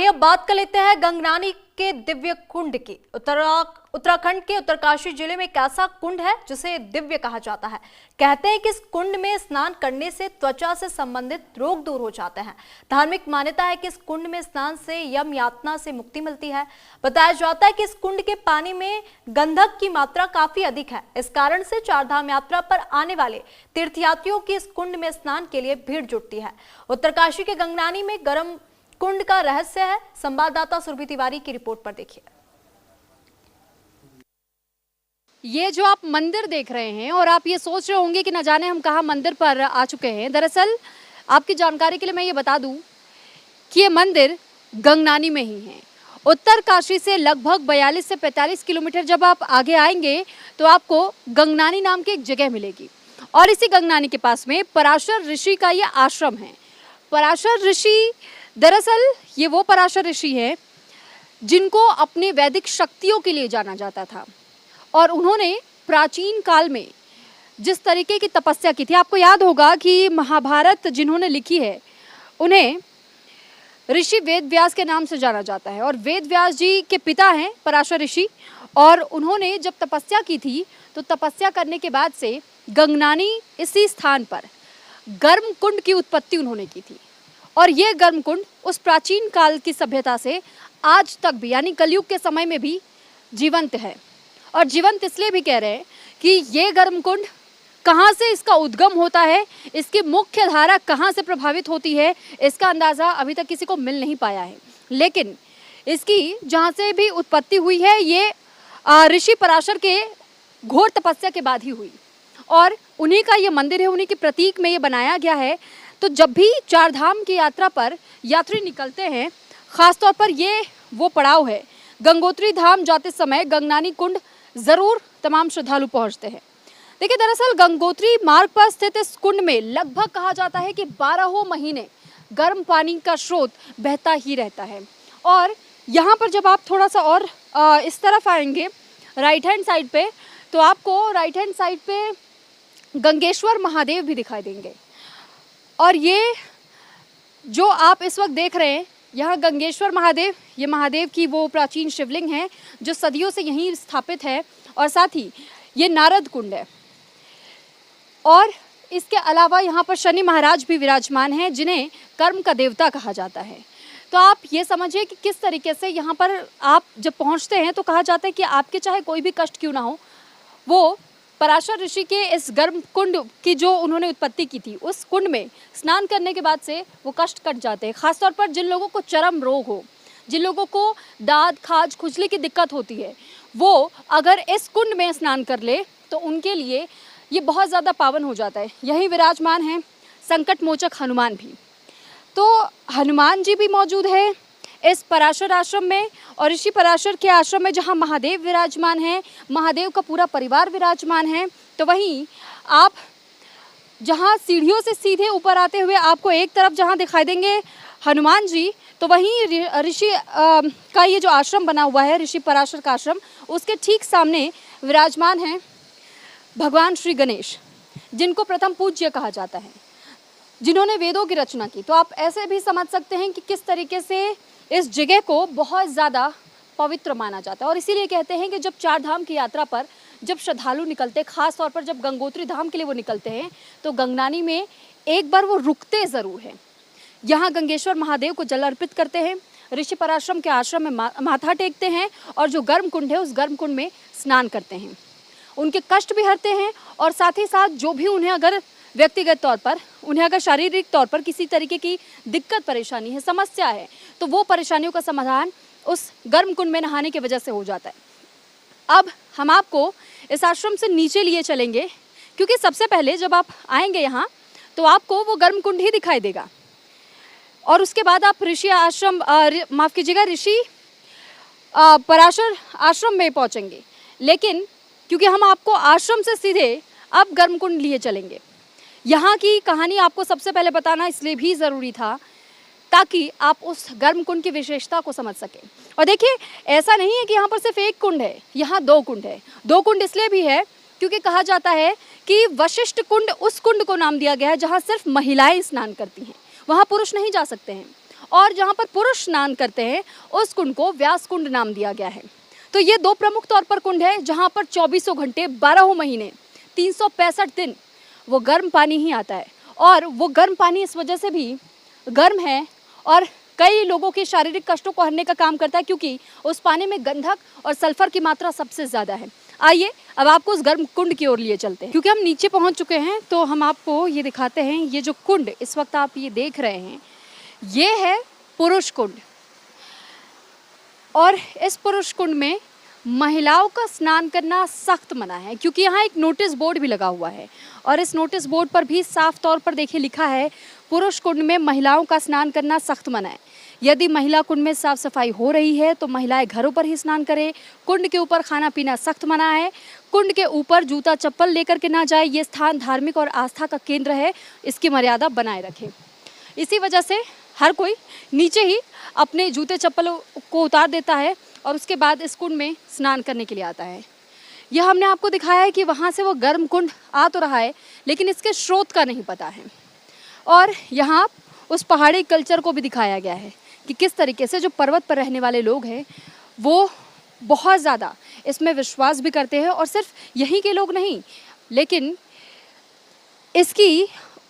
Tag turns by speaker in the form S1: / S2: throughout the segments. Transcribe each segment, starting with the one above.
S1: आइए अब बात कर लेते हैं गंगनानी के दिव्य कुंड की। उत्तराखंड के उत्तरकाशी जिले में एक ऐसा कुंड है जिसे दिव्य कहा जाता है। कहते हैं कि इस कुंड में स्नान करने से त्वचा से संबंधित रोग दूर हो जाते हैं। धार्मिक मान्यता है कि इस कुंड में स्नान से यम यातना से मुक्ति मिलती है। बताया जाता है कि इस कुंड के पानी में गंधक की मात्रा काफी अधिक है। इस कारण से चारधाम यात्रा पर आने वाले तीर्थयात्रियों की इस कुंड में स्नान के लिए भीड़ जुटती है। उत्तरकाशी के गंगनानी में गर्म कुंड का रहस्य है। संवाददाता सुरभि तिवारी की रिपोर्ट पर देखिए।
S2: ये जो आप मंदिर देख रहे हैं और आप ये सोच रहे होंगे कि न जाने हम कहाँ मंदिर पर आ चुके हैं, दरअसल आपकी जानकारी के लिए मैं ये बता दूं कि ये मंदिर गंगनानी में ही है। उत्तरकाशी से लगभग 42 से 45 किलोमीटर जब आप आगे आएंगे तो आपको गंगनानी नाम की एक जगह मिलेगी और इसी गंगनानी के पास में पराशर ऋषि का ये आश्रम है। पराशर ऋषि दरअसल ये वो पराशर ऋषि है जिनको अपने वैदिक शक्तियों के लिए जाना जाता था और उन्होंने प्राचीन काल में जिस तरीके की तपस्या की थी, आपको याद होगा कि महाभारत जिन्होंने लिखी है उन्हें ऋषि वेद व्यास के नाम से जाना जाता है और वेद व्यास जी के पिता हैं पराशर ऋषि। और उन्होंने जब तपस्या की थी तो तपस्या करने के बाद से गंगनानी इसी स्थान पर गर्म कुंड की उत्पत्ति उन्होंने की थी और ये गर्म कुंड उस प्राचीन काल की सभ्यता से आज तक भी यानी कलयुग के समय में भी जीवंत है। और जीवंत इसलिए भी कह रहे हैं कि ये गर्म कुंड कहाँ से इसका उद्गम होता है, इसकी मुख्य धारा कहाँ से प्रभावित होती है, इसका अंदाज़ा अभी तक किसी को मिल नहीं पाया है। लेकिन इसकी जहाँ से भी उत्पत्ति हुई है ये ऋषि पराशर के घोर तपस्या के बाद ही हुई और उन्हीं का ये मंदिर है, उन्हीं के प्रतीक में ये बनाया गया है। तो जब भी चार धाम की यात्रा पर यात्री निकलते हैं, ख़ासतौर पर ये वो पड़ाव है, गंगोत्री धाम जाते समय गंगनानी कुंड ज़रूर तमाम श्रद्धालु पहुंचते हैं। देखिए दरअसल गंगोत्री मार्ग पर स्थित इस कुंड में लगभग कहा जाता है कि 12 महीने गर्म पानी का स्रोत बहता ही रहता है। और यहाँ पर जब आप थोड़ा सा और इस तरफ आएंगे राइट हैंड साइड पे तो आपको राइट हैंड साइड पे गंगेश्वर महादेव भी दिखाई देंगे। और ये जो आप इस वक्त देख रहे हैं यहाँ गंगेश्वर महादेव, ये महादेव की वो प्राचीन शिवलिंग है जो सदियों से यहीं स्थापित है और साथ ही ये नारद कुंड है। और इसके अलावा यहाँ पर शनि महाराज भी विराजमान हैं जिन्हें कर्म का देवता कहा जाता है। तो आप ये समझिए कि किस तरीके से यहाँ पर आप जब पहुँचते हैं तो कहा जाता है कि आपके चाहे कोई भी कष्ट क्यों ना हो, वो पराशर ऋषि के इस गर्म कुंड की जो उन्होंने उत्पत्ति की थी उस कुंड में स्नान करने के बाद से वो कष्ट कट जाते हैं। ख़ासतौर पर जिन लोगों को चरम रोग हो, जिन लोगों को दाद खाज खुजली की दिक्कत होती है, वो अगर इस कुंड में स्नान कर ले तो उनके लिए ये बहुत ज़्यादा पावन हो जाता है। यहीं विराजमान हैं संकट मोचक हनुमान भी। तो हनुमान जी भी मौजूद है इस पराशर आश्रम में और ऋषि पराशर के आश्रम में जहाँ महादेव विराजमान हैं, महादेव का पूरा परिवार विराजमान है। तो वहीं आप जहाँ सीढ़ियों से सीधे ऊपर आते हुए आपको एक तरफ जहाँ दिखाई देंगे हनुमान जी, तो वहीं ऋषि का ये जो आश्रम बना हुआ है ऋषि पराशर का आश्रम, उसके ठीक सामने विराजमान हैं भगवान श्री गणेश, जिनको प्रथम पूज्य कहा जाता है, जिन्होंने वेदों की रचना की। तो आप ऐसे भी समझ सकते हैं कि किस तरीके से इस जगह को बहुत ज़्यादा पवित्र माना जाता है। और इसीलिए कहते हैं कि जब चार धाम की यात्रा पर जब श्रद्धालु निकलते, खास तौर पर जब गंगोत्री धाम के लिए वो निकलते हैं, तो गंगनानी में एक बार वो रुकते ज़रूर हैं। यहाँ गंगेश्वर महादेव को जल अर्पित करते हैं, ऋषि पराश्रम के आश्रम में माथा टेकते हैं और जो गर्म कुंड है उस गर्म कुंड में स्नान करते हैं। उनके कष्ट भी हरते हैं और साथ ही साथ जो भी उन्हें अगर व्यक्तिगत तौर पर उन्हें अगर शारीरिक तौर पर किसी तरीके की दिक्कत परेशानी है, समस्या है, तो वो परेशानियों का समाधान उस गर्म कुंड में नहाने की वजह से हो जाता है। अब हम आपको इस आश्रम से नीचे लिए चलेंगे क्योंकि सबसे पहले जब आप आएंगे यहाँ तो आपको वो गर्म कुंड ही दिखाई देगा और उसके बाद आप ऋषि आश्रम माफ़ कीजिएगा ऋषि पराशर आश्रम में पहुँचेंगे। लेकिन क्योंकि हम आपको आश्रम से सीधे अब गर्म कुंड लिए चलेंगे, यहाँ की कहानी आपको सबसे पहले बताना इसलिए भी ज़रूरी था ताकि आप उस गर्म कुंड की विशेषता को समझ सकें। और देखिए ऐसा नहीं है कि यहाँ पर सिर्फ एक कुंड है, यहाँ 2 कुंड है। 2 कुंड इसलिए भी है क्योंकि कहा जाता है कि वशिष्ठ कुंड उस कुंड को नाम दिया गया है जहाँ सिर्फ महिलाएं स्नान करती हैं, वहाँ पुरुष नहीं जा सकते हैं। और जहाँ पर पुरुष स्नान करते हैं उस कुंड को व्यास कुंड नाम दिया गया है। तो ये दो प्रमुख तौर पर कुंड है जहाँ पर 24 घंटे 12 महीने 365 दिन वो गर्म पानी ही आता है। और वो गर्म पानी इस वजह से भी गर्म है और कई लोगों के शारीरिक कष्टों को हरने का काम करता है, क्योंकि उस पानी में गंधक और सल्फर की मात्रा सबसे ज़्यादा है। आइए अब आपको उस गर्म कुंड की ओर लिए चलते हैं। क्योंकि हम नीचे पहुंच चुके हैं तो हम आपको ये दिखाते हैं। ये जो कुंड इस वक्त आप ये देख रहे हैं, ये है पुरुष कुंड। और इस पुरुष कुंड में महिलाओं का स्नान करना सख्त मना है, क्योंकि यहाँ एक नोटिस बोर्ड भी लगा हुआ है। और इस नोटिस बोर्ड पर भी साफ तौर पर देखिए लिखा है, पुरुष कुंड में महिलाओं का स्नान करना सख्त मना है। यदि महिला कुंड में साफ सफाई हो रही है तो महिलाएं घरों पर ही स्नान करें। कुंड के ऊपर खाना पीना सख्त मना है। कुंड के ऊपर जूता चप्पल लेकर के ना जाए। ये स्थान धार्मिक और आस्था का केंद्र है, इसकी मर्यादा बनाए रखें। इसी वजह से हर कोई नीचे ही अपने जूते चप्पल को उतार देता है और उसके बाद इस कुंड में स्नान करने के लिए आता है। यह हमने आपको दिखाया है कि वहाँ से वो गर्म कुंड आ तो रहा है, लेकिन इसके स्रोत का नहीं पता है। और यहाँ उस पहाड़ी कल्चर को भी दिखाया गया है कि किस तरीके से जो पर्वत पर रहने वाले लोग हैं वो बहुत ज़्यादा इसमें विश्वास भी करते हैं। और सिर्फ यहीं के लोग नहीं, लेकिन इसकी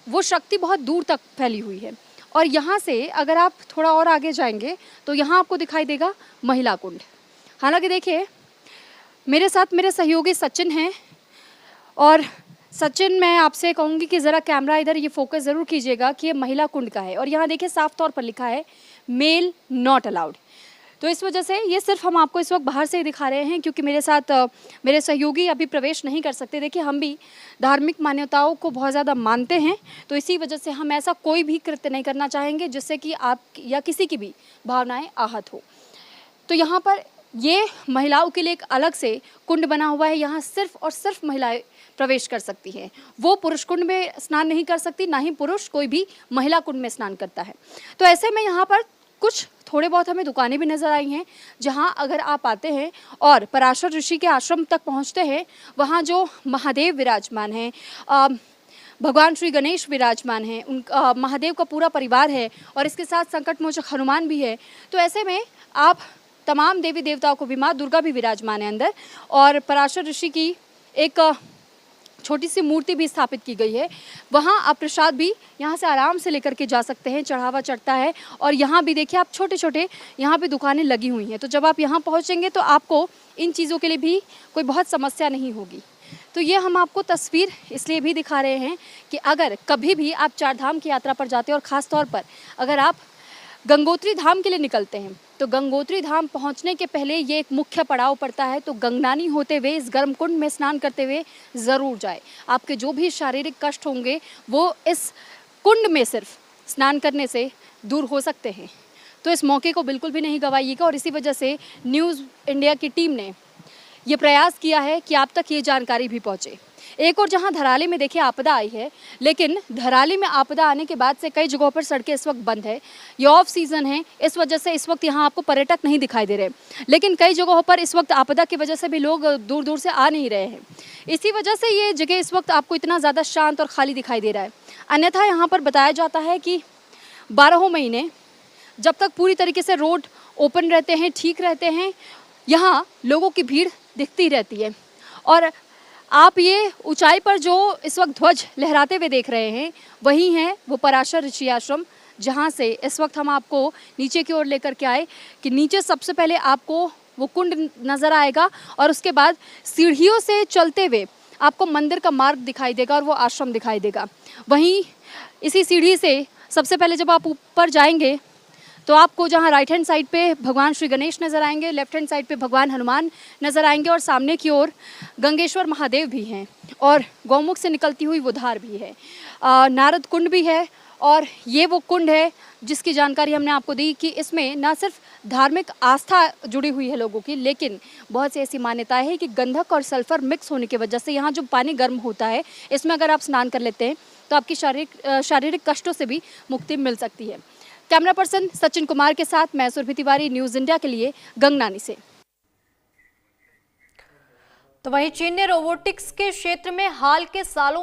S2: वो शक्ति बहुत दूर तक फैली हुई है। और यहाँ से अगर आप थोड़ा और आगे जाएंगे तो यहाँ आपको दिखाई देगा महिला कुंड। हालांकि देखिए मेरे साथ मेरे सहयोगी सचिन हैं, और सचिन मैं आपसे कहूँगी कि ज़रा कैमरा इधर ये फोकस ज़रूर कीजिएगा कि ये महिला कुंड का है। और यहाँ देखिए साफ तौर पर लिखा है मेल नॉट अलाउड। तो इस वजह से ये सिर्फ हम आपको इस वक्त बाहर से ही दिखा रहे हैं, क्योंकि मेरे साथ मेरे सहयोगी अभी प्रवेश नहीं कर सकते। देखिए हम भी धार्मिक मान्यताओं को बहुत ज़्यादा मानते हैं, तो इसी वजह से हम ऐसा कोई भी कृत्य नहीं करना चाहेंगे जिससे कि आप या किसी की भी भावनाएं आहत हो। तो यहाँ पर ये महिलाओं के लिए एक अलग से कुंड बना हुआ है। यहाँ सिर्फ और सिर्फ महिलाएं प्रवेश कर सकती हैं। वो पुरुष कुंड में स्नान नहीं कर सकती, ना ही पुरुष कोई भी महिला कुंड में स्नान करता है। तो ऐसे में यहाँ पर कुछ थोड़े बहुत हमें दुकानें भी नज़र आई हैं, जहाँ अगर आप आते हैं और पराशर ऋषि के आश्रम तक पहुँचते हैं, वहाँ जो महादेव विराजमान हैं, भगवान श्री गणेश विराजमान हैं, उन महादेव का पूरा परिवार है और इसके साथ संकट मोचक हनुमान भी है। तो ऐसे में आप तमाम देवी देवताओं को भी, माँ दुर्गा भी विराजमान है अंदर, और पराशर ऋषि की एक छोटी सी मूर्ति भी स्थापित की गई है। वहाँ आप प्रसाद भी यहाँ से आराम से लेकर के जा सकते हैं, चढ़ावा चढ़ता है। और यहाँ भी देखिए आप छोटे छोटे यहाँ पे दुकानें लगी हुई हैं। तो जब आप यहाँ पहुँचेंगे तो आपको इन चीज़ों के लिए भी कोई बहुत समस्या नहीं होगी। तो ये हम आपको तस्वीर इसलिए भी दिखा रहे हैं कि अगर कभी भी आप चार धाम की यात्रा पर जाते हैं, और ख़ास तौर पर अगर आप गंगोत्री धाम के लिए निकलते हैं, तो गंगोत्री धाम पहुंचने के पहले ये एक मुख्य पड़ाव पड़ता है। तो गंगनानी होते हुए इस गर्म कुंड में स्नान करते हुए ज़रूर जाए। आपके जो भी शारीरिक कष्ट होंगे वो इस कुंड में सिर्फ स्नान करने से दूर हो सकते हैं। तो इस मौके को बिल्कुल भी नहीं गंवाइएगा। और इसी वजह से न्यूज़ इंडिया की टीम ने ये प्रयास किया है कि आप तक ये जानकारी भी पहुँचे। एक और जहां धराली में देखिए आपदा आई है, लेकिन धराली में आपदा आने के बाद से कई जगहों पर सड़कें इस वक्त बंद है। ये ऑफ सीज़न है, इस वजह से इस वक्त यहाँ आपको पर्यटक नहीं दिखाई दे रहे, लेकिन कई जगहों पर इस वक्त आपदा की वजह से भी लोग दूर दूर से आ नहीं रहे हैं। इसी वजह से ये जगह इस वक्त आपको इतना ज़्यादा शांत और खाली दिखाई दे रहा है। अन्यथा यहाँ पर बताया जाता है कि 12 महीने जब तक पूरी तरीके से रोड ओपन रहते हैं, ठीक रहते हैं, यहाँ लोगों की भीड़ दिखती रहती है। और आप ये ऊंचाई पर जो इस वक्त ध्वज लहराते हुए देख रहे हैं, वही हैं वो पराशर ऋषि आश्रम, जहाँ से इस वक्त हम आपको नीचे की ओर लेकर के आए कि नीचे सबसे पहले आपको वो कुंड नज़र आएगा और उसके बाद सीढ़ियों से चलते हुए आपको मंदिर का मार्ग दिखाई देगा और वो आश्रम दिखाई देगा। वहीं इसी सीढ़ी से सबसे पहले जब आप ऊपर जाएंगे तो आपको जहाँ राइट हैंड साइड पे भगवान श्री गणेश नज़र आएंगे, लेफ्ट हैंड साइड पे भगवान हनुमान नज़र आएंगे और सामने की ओर गंगेश्वर महादेव भी हैं और गौमुख से निकलती हुई वो धार भी है। नारद कुंड भी है। और ये वो कुंड है जिसकी जानकारी हमने आपको दी कि इसमें ना सिर्फ धार्मिक आस्था जुड़ी हुई है लोगों की, लेकिन बहुत सी ऐसी मान्यताएं हैं कि गंधक और सल्फर मिक्स होने की वजह से यहाँ जो पानी गर्म होता है, इसमें अगर आप स्नान कर लेते हैं तो आपकी शारीरिक कष्टों से भी मुक्ति मिल सकती है। कैमरा पर्सन सचिन कुमार के साथ मैं सुरभि तिवारी, न्यूज़ इंडिया के लिए गंगनानी से।
S1: तो वहीं चीन ने रोबोटिक्स के क्षेत्र में हाल के सालों में